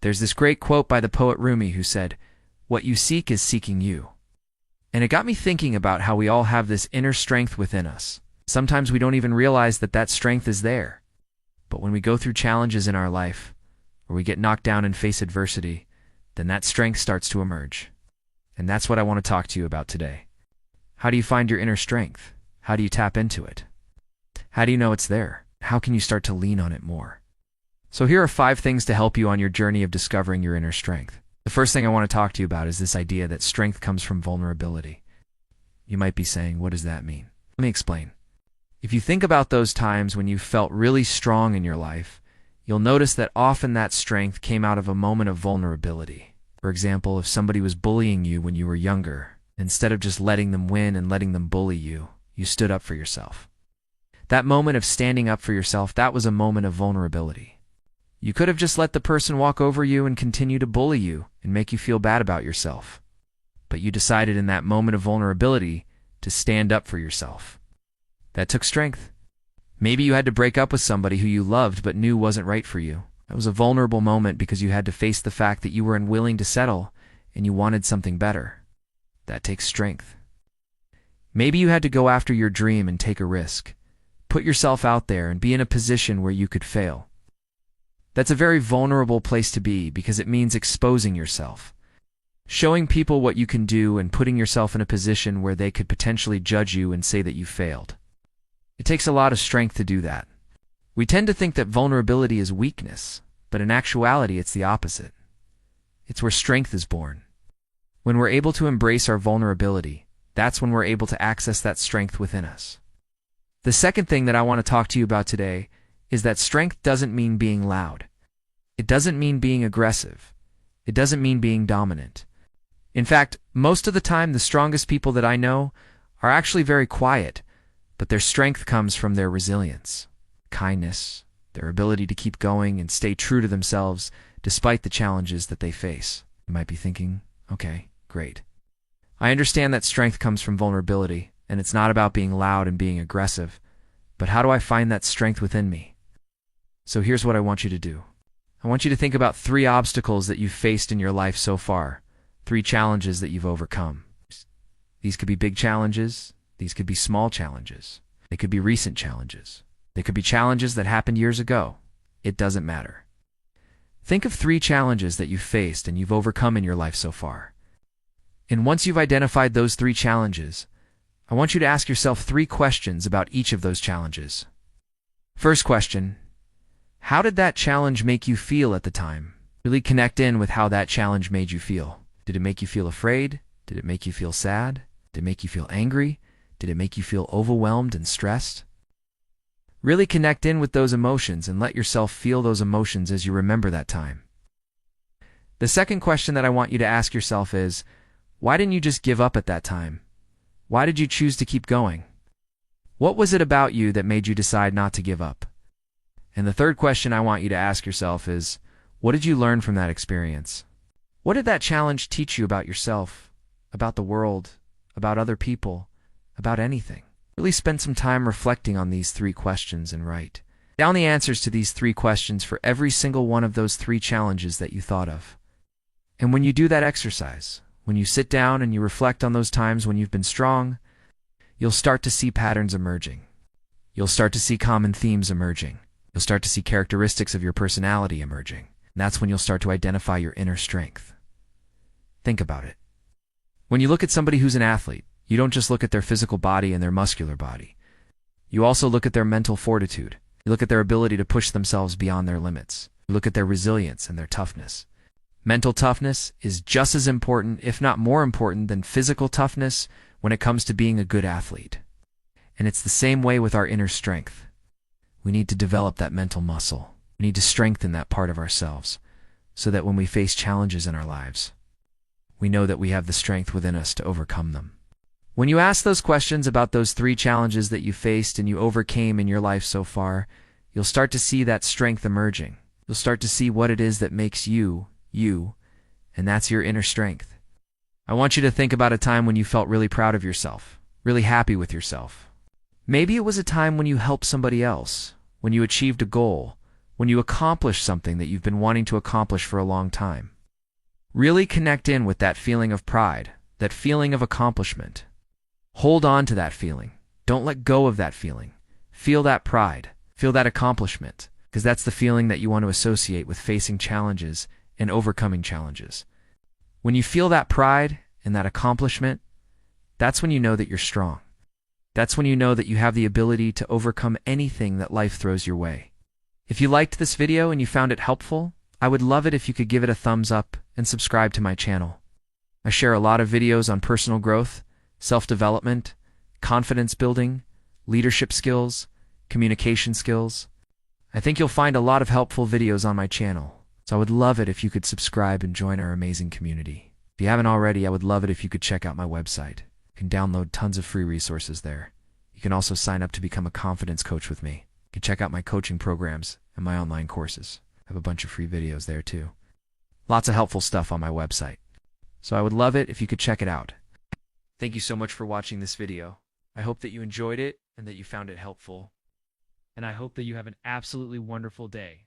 There's this great quote by the poet Rumi who said, "What you seek is seeking you." And it got me thinking about how we all have this inner strength within us. Sometimes we don't even realize that that strength is there. But when we go through challenges in our life, or we get knocked down and face adversity, then that strength starts to emerge. And that's what I want to talk to you about today. How do you find your inner strength? How do you tap into it? How do you know it's there? How can you start to lean on it more? So here are 5 things to help you on your journey of discovering your inner strength. The first thing I want to talk to you about is this idea that strength comes from vulnerability. You might be saying, what does that mean? Let me explain. If you think about those times when you felt really strong in your life, you'll notice that often that strength came out of a moment of vulnerability. For example, if somebody was bullying you when you were younger, instead of just letting them win and letting them bully you, you stood up for yourself. That moment of standing up for yourself, that was a moment of vulnerability. You could have just let the person walk over you and continue to bully you and make you feel bad about yourself. But you decided in that moment of vulnerability to stand up for yourself. That took strength. Maybe you had to break up with somebody who you loved but knew wasn't right for you. That was a vulnerable moment because you had to face the fact that you were unwilling to settle and you wanted something better. That takes strength. Maybe you had to go after your dream and take a risk. Put yourself out there and be in a position where you could fail. That's a very vulnerable place to be because it means exposing yourself. Showing people what you can do and putting yourself in a position where they could potentially judge you and say that you failed. It takes a lot of strength to do that. We tend to think that vulnerability is weakness, but in actuality it's the opposite. It's where strength is born. When we're able to embrace our vulnerability, that's when we're able to access that strength within us. The second thing that I want to talk to you about today is that strength doesn't mean being loud. It doesn't mean being aggressive. It doesn't mean being dominant. In fact, most of the time the strongest people that I know are actually very quiet, but their strength comes from their resilience, kindness, their ability to keep going and stay true to themselves despite the challenges that they face. You might be thinking, okay, great. I understand that strength comes from vulnerability, and it's not about being loud and being aggressive, but how do I find that strength within me? So here's what I want you to do. I want you to think about 3 obstacles that you've faced in your life so far, 3 challenges that you've overcome. These could be big challenges. These could be small challenges. They could be recent challenges. They could be challenges that happened years ago. It doesn't matter. Think of 3 challenges that you've faced and you've overcome in your life so far. And once you've identified those 3 challenges, I want you to ask yourself 3 questions about each of those challenges. First question, how did that challenge make you feel at the time? Really connect in with how that challenge made you feel. Did it make you feel afraid? Did it make you feel sad? Did it make you feel angry? Did it make you feel overwhelmed and stressed? Really connect in with those emotions and let yourself feel those emotions as you remember that time. The second question that I want you to ask yourself is, why didn't you just give up at that time? Why did you choose to keep going? What was it about you that made you decide not to give up? And the third question I want you to ask yourself is, what did you learn from that experience? What did that challenge teach you about yourself, about the world, about other people, about anything? Really spend some time reflecting on these 3 questions and write down the answers to these 3 questions for every single one of those 3 challenges that you thought of. And when you do that exercise, when you sit down and you reflect on those times when you've been strong, you'll start to see patterns emerging. You'll start to see common themes emerging. You'll start to see characteristics of your personality emerging. And that's when you'll start to identify your inner strength. Think about it. When you look at somebody who's an athlete, you don't just look at their physical body and their muscular body. You also look at their mental fortitude. You look at their ability to push themselves beyond their limits. You look at their resilience and their toughness. Mental toughness is just as important, if not more important, than physical toughness when it comes to being a good athlete. And it's the same way with our inner strength. We need to develop that mental muscle. We need to strengthen that part of ourselves so that when we face challenges in our lives, we know that we have the strength within us to overcome them. When you ask those questions about those 3 challenges that you faced and you overcame in your life so far, you'll start to see that strength emerging. You'll start to see what it is that makes you, you, and that's your inner strength. I want you to think about a time when you felt really proud of yourself, really happy with yourself. Maybe it was a time when you helped somebody else, when you achieved a goal, When you accomplish something that you've been wanting to accomplish for a long time. Really connect in with that feeling of pride, that feeling of accomplishment. Hold on to that feeling. Don't let go of that feeling. Feel that pride. Feel that accomplishment, because that's the feeling that you want to associate with facing challenges and overcoming challenges. When you feel that pride and that accomplishment, that's when you know that you're strong. That's when you know that you have the ability to overcome anything that life throws your way. If you liked this video and you found it helpful, I would love it if you could give it a thumbs up and subscribe to my channel. I share a lot of videos on personal growth, self-development, confidence building, leadership skills, communication skills. I think you'll find a lot of helpful videos on my channel, so I would love it if you could subscribe and join our amazing community. If you haven't already, I would love it if you could check out my website. You can download tons of free resources there. You can also sign up to become a confidence coach with me. You can check out my coaching programs and my online courses. I have a bunch of free videos there too. Lots of helpful stuff on my website. So I would love it if you could check it out. Thank you so much for watching this video. I hope that you enjoyed it and that you found it helpful. And I hope that you have an absolutely wonderful day.